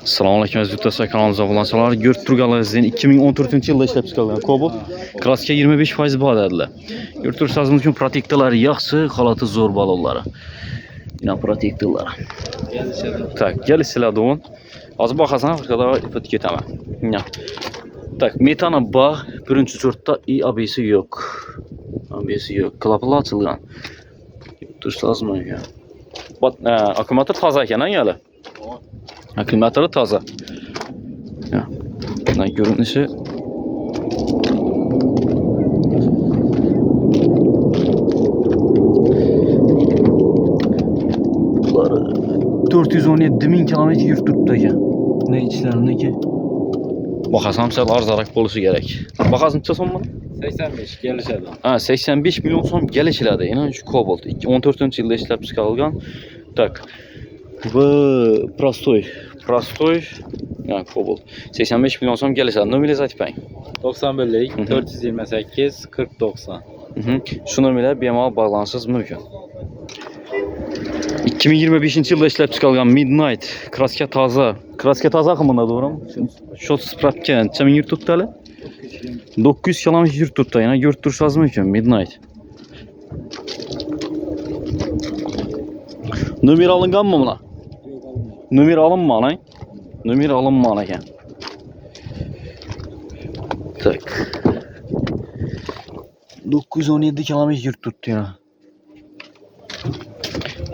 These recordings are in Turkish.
Assalomu alaykum aziz yurtdoshlar, kanalımıza obunachılar. Görüp turganlaringizdan 2014-yilda ishlab chiqarilgan Cobalt kraska 25% bor dedilar. Görüp tursangiz mumkin protektorlar yaxshi, holati zo'r balonlari. Yana protektorlar. Tak, kelishlar do'g'on. Hozir baqasan, Afrikada ipot ketaman. Tak, metana bor, birinchi sortda ABS yo'q. ABS yo'q. Klaplar ochilgan. Tursangiz mumkin. Akkumulyator toza ekan, hali. Akkumulyatori toza. Bundan görünüşü bunları 417.000 kilometre yurt turibdi ekan. Ne ichlarindagi? Baqasam sal arzaroq bo'lishi kerak. Baqasincha so'mmi? 85 kelishadi. 85 million so'm kelishiladi. Yana shu Cobalt 2014-yilda ishlab chiqarilgan. Tak. Bu prostoy. Yani Cobalt. 85 milyon so'm kelishadi. Nominal aytib bering. 91lik 428 40 90. Shu nominal bemalol bog'lanishingiz mumkin. 2025-yilda ishlab chiqarilgan Midnight kraska toza. Kraska toza qilmadi, to'g'rimi? Shot spravka necha ming yurt turibdi hali? 900 km yurt turibdi. Yana ko'rib turishingiz mumkin Midnight. Nomer olinganmi buna? Nomer olinmagan. Nomer alınmagan ekan. Tak. 917 km yurt turibdi yana.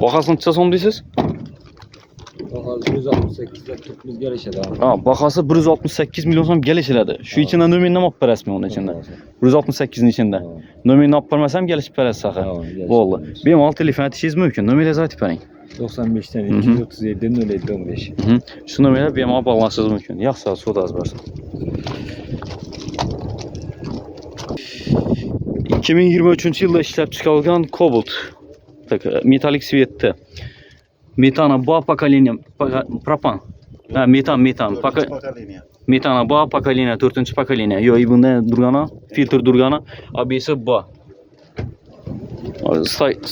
Bahasini necha so'm deysiz? Bahası 168 deb turibmiz kelishadi. Bahası 168 milyon so'm kelishadi. Shu ichida nomerni olib berasizmi uni ichida? 168 ning ichida. Nomerni olib bermasam kelishib berasiz saqa. Bo'ldi. Bemalol telefon aytishingiz mumkin. Nomeringizni aytib bering. 95'ten 237 07 15. Shu nomerga bemalol bog'lanishingiz mumkin. Yaxshi, so'daz bo'lsin. 2023-yilda ishlab chiqarilgan Cobalt. Tak, metalik svetda. Metana ba поколение, propan. Metan. Metana ba поколение, 4-поколение. Yo'q, bunda durgani, filtr durgani, ABS ba.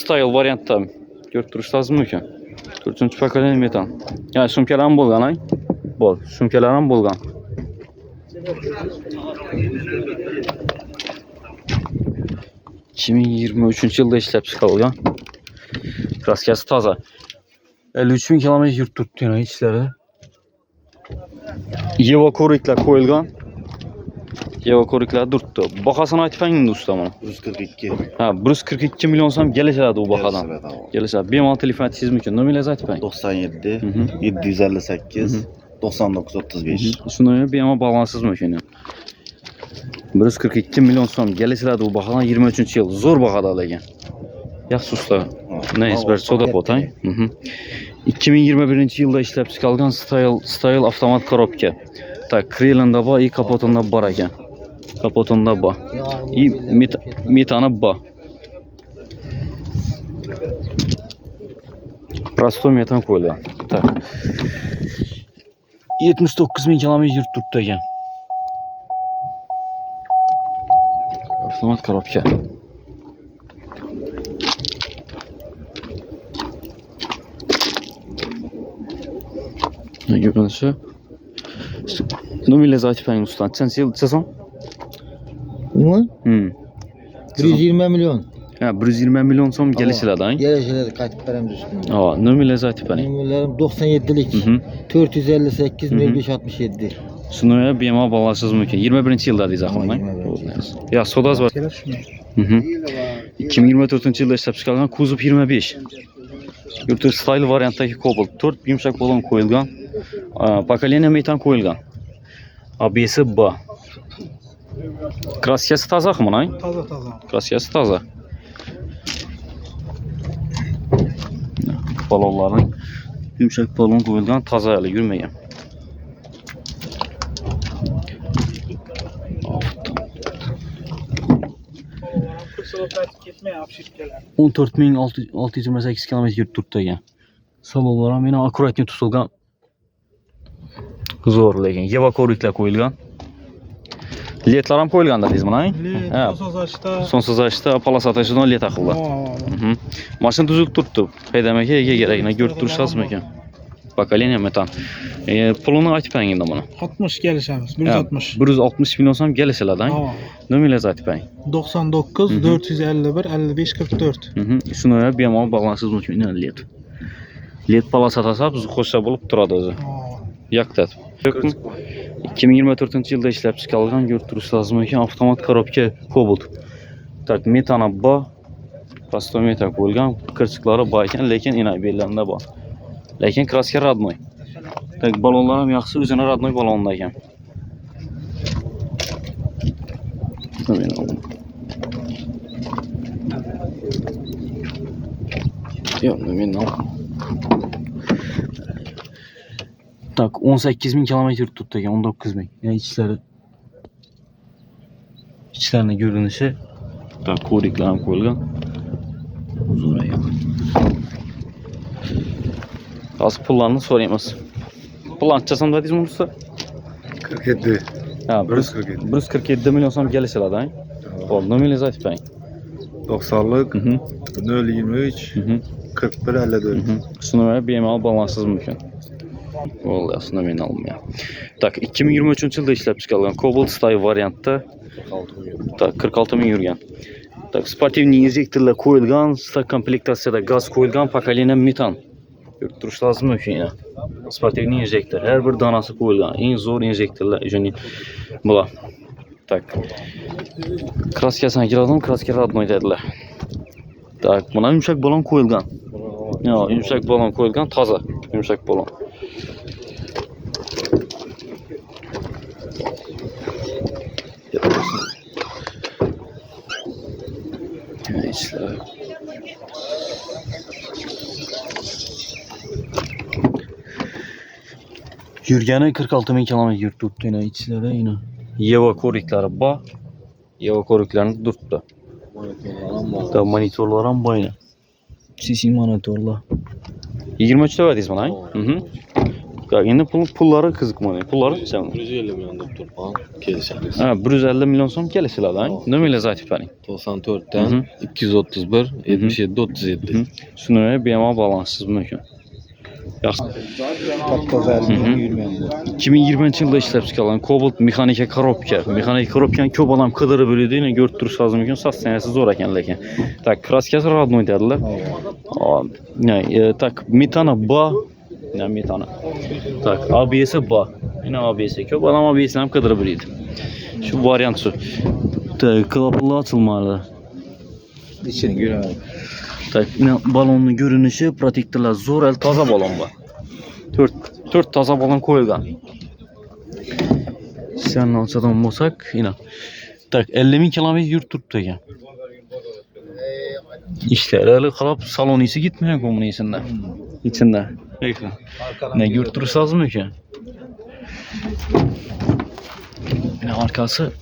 Style variantda ko'rib turishingiz mumkin. 4-поколение metan. Yani sumkalar ham bo'lgan, ay? Bor, sumkalar ham bo'lgan. ...2023-yilda ishlab chiqarilgan. Kraskasi toza. 53.000 km yurt turibdi yana ichlari. Yeva koriklar qo'yilgan. Yeva koriklar turibdi. Bahasini aytib bering do'stlar mana. 142. 142 million so'm kelishadi u bahodan. Kelishadi. Bemalol telefon aytishingiz mumkin. Nomeringizni aytib bering. 97 758 99 35. Shuni bemalol bog'lanishingiz mumkin. 142 million so'm kelishadi u bahodan 23-yil. Zo'r bahada lekin. Yaxshi usta. Nice bir soda potang. 2021-yilda ishlab chiqarilgan Style avtomat korobka. Tak, krelanda bor, kapotunda bor ekan. Kapotunda bor. Metani bor. Prosto metan qo'yilgan. Tak. 79.000 km yurt turibdi ekan. Avtomat korobka. Görünüşü. Nominal aytib bering usta. Necha so'm? Nima? 120 milyon. 120 million so'm kelishiladi, ha? Kelishiladi, qaytib beramiz ustini. Nominal aytib bering. Nomerlarim 97lik 458 05 67. Shuni bemalol bog'lashingiz mumkin. 21-yilda deysiz axir. Ya, so'daz bor. 2024-yilda ishlab chiqarilgan Kuzov 25. Yurtdagi Style variantdagi Cobalt 4 yumshoq balon qo'yilgan. Поколение metan qo'yilgan. ABS B. Kraskasi tozami buni? Toza. Kraskasi toza. Balonlarning yumshoq balon qo'yilgan, toza hali yurmagan. Ketmay apshirkalar. 14.628 km yurib turibdi ekan. Salonlar ham yana akkuratni tutilgan. Zo'r lekin yeva koriklar qo'yilgan. Letlar ham qo'yilganda deysiz buni? Sonsiz ochishda polasa tashidan let aqildi. Mashina tuzilib turibdi. Haydamaka ega kerakni ko'rib turishingiz mumkin. Bakalina metan. Pulunu aytib bering endi buni. 60 gelişemiz. 160. 160 milyon so'm kelishlardan. Tamam. Nominal aytib bering. 99 451 55 44. Shuni bemalol bog'lanshingiz mumkin. Led palasa tasab biz qo'shsa bo'lib turadi o'zi. Yaktat. 2024-yilda ishlab chiqarilgan yurtturush lazım ekan avtomat korobka Cobalt. Tak metana bor. Pastometer qo'yilgan, qirchiqlari bor ekan, lekin ina bellarida bor. Lekin kraska radnoy. Tak balonlar ham yaxshi, o'zini radnoy balonda ekan. Yo'q, men tak 18.000 kilometr tuttu ekan, 19.000. Yani içlerine görünüşü tak kodiklar ham qo'yilgan. Uzun ekan. Hozir pullarni so'raymiz. Pullarni qancha so'm dedingiz bunisi? 47. Ha, 147 milyon so'm kelishadi, ha? Xo'p, nominangizni aytib bering. 90'lık 023 41 54. Shuni bemalol balansiz mumkin. Vallahi aslında men almaya. Tak 2023-yilda ishlab chiqarilgan Cobalt Style variantda 46 ming yurgan. Tak sportivniy injektorlar qo'yilgan, stak komplektatsiyada gaz qo'yilgan, pakalina metan. Yurttirish lazım mumkin. Sportivniy injektor, har bir donasi qo'yilgan. Eng zo'r injektorlar, ya'ni bular. Tak. Kraskasini kirdim, kraska radnoy dedilar. Tak, buna yumshoq balon qo'yilgan. Yo, yumshoq balon qo'yilgan, toza yumshoq balon. İşler. Yürgeni 46 bin kilometre yurt tuttu yine içlere yine. Yeva korikleri ba. Yeva koriklerini tuttu. Da monitorlar ham boyna. CC monitorlar. 23 verdiniz bana. Endi pullari qiziqmadi. Pullari qancha? 150 milyon doktor falan gelişemiz. Ha, 150 milyon so'm kelishiladi, ha? Nominal aytib bering. 94'ten 231 77 37. Shuni bemalol balanssiz mumkin. Yaxshi. Toza 2020-yilda ishlab chiqarilgan Cobalt mexanika korobka. Mexanika korobkani ko'p odam qidirib yuradi, yine ko'rib turish lozim ekan, sosteniyasi zo'r ekan lekin. Tak, kraskasi radnoy dedilar. Tak, metana bor. Ne metana. Tak, ABS'i bor. Yine ABS'i ko'p odam ABS'ni ham qidirib yuradi. Shu variant shu. Tak, klaplar açılmalı. İçini göremedim. Tak, yine balonun görünüşü, protektorlar zo'r, el toza balon bor. 4 toza balon qo'yilgan. Sen olsadan bo'lsak, yine. Tak, 50 bin kilometr yurt turibdi ekan. İşler hali qalab salonisi gitmagan ko'munisida. İçinde. Ne yurttirish lazım ekan. Yine arkası.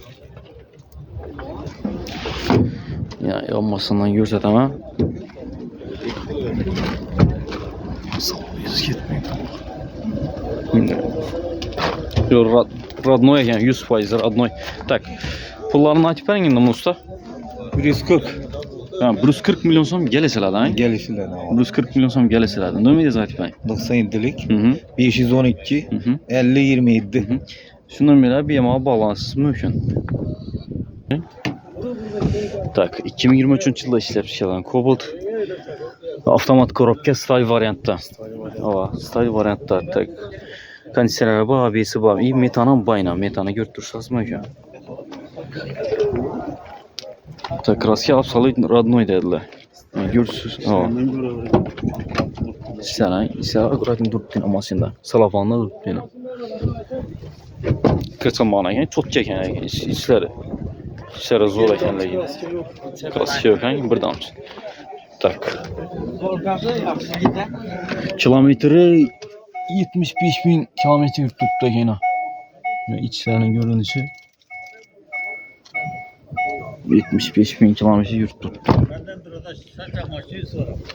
Ya olmasından görsataman. Salonisi gitmaydi. Yo, radnoy ekan, 100% radnoy. Tak. Pullarni aytib bering endi usta. 140 Ha, 140 milyon so'm kelishiladi, ha? gelişiler. 140 milyon so'm kelishiladi. Nominangizni aytib bering. 97'lik 512 Mhm. 50 27. Shundan beri bemalol balanssiz mumkin. Tak, 2023-yilda ishlab chiqarilgan Cobalt avtomat korobka style variantda. Ava, style variantda. Tak. Konditsioner bor, ABS'i bor. И metana bayna, metana ko'rib turish lozim ekan. Так, краски абсолютно родной dedilar. Görürsüz. Sen akkuratın duruptu maşında. Salafanla duruptu. Kaçan bana yani çok çeken işleri. İşleri zor ekenler. Kraski yok yani birden. Tak. Kilometre 75 bin kilometre tuttu yine. İçlerinin görünüşü. 75 bin kilometre yurt tuttu.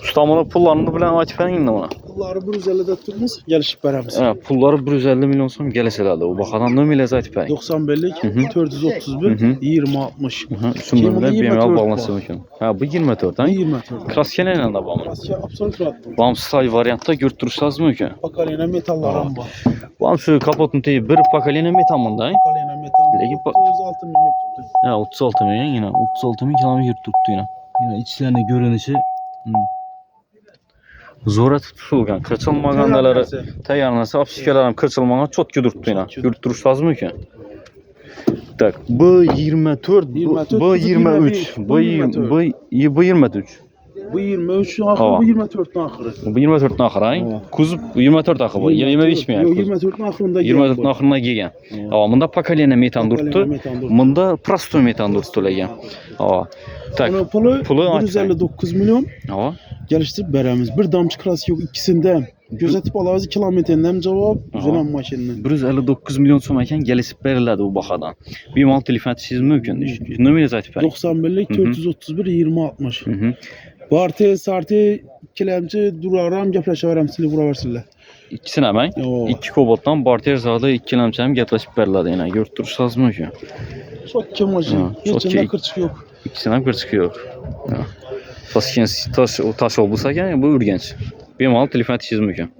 Ustam ona pullarını bilen aytib berin bana. Bunları 150'de tutmuz, gelişip veremiz. Ha, pulları 150 milyon so'm geleselerdi. O bakadan ne milyon aytib berin. 91'lik, 431, 2060. Şundan bile 24 BMW var. bağlansa mümkün. Ha, bu 24 ha. 24. Kraske neyle de bağlı? Asker absolut rahat. Vam style variantta yurtturuşsaz mümkün. Pakalina metallarım var. Vam şu kapotun teyi bir pakalina metal mında. Pakalina metal. Lekin 36 milyon tuttu. Ha, 36 milyon yine. 36 milyon kilometre yurt tuttu yine. Yine içlerine görünüşü zora tutulgan. Kırçılmagandaları tayarlansa apsikalarim kırçılmagan çok yudurttu yine. Yurtturuşsaz mümkün. Tak, B24, B23, B23. Bu 23 ahırı, Aa. bu 24'ün ahırı. Bu 24'ün axırı ay. Kuzub 24 axı bu. 25 mi ya? Yok 24'ün ahırında 24'ün axırına kelgan. Ava, mında pakalina metan durttu. Mında prosto metan durttu legan. Ava. Tak. Onun Pulu pulu 159 milyon Ava. geliştirip veremiz. Bir damcı krası yok ikisinde. Gözetip alağız kilometreden hem cevap, güzel maşininin. 159 milyon so'm ekan gelişib beriladi u bahodan. Bemalol telefon qilishingiz mumkin. Nomingiz aytib bering. 91'lik 431 2060. Mhm. Barti, sarti, kilemci duraram, gaplashaveram, sizlar vuraversizlar. İkisini hemen. Yo. 2 kobotdan barter zada 2 lamcham gaplashib beriladi yana. Yurtturishsiz mumkin. Çok kim maşin. Ha, çok Hiç içinde iyi. kırçık yok. İkisini ham kirchiki yo'q. Toshkent tosh bo'lsa ekan, bu Urganch. Bemalol telefon qilishingiz mumkin.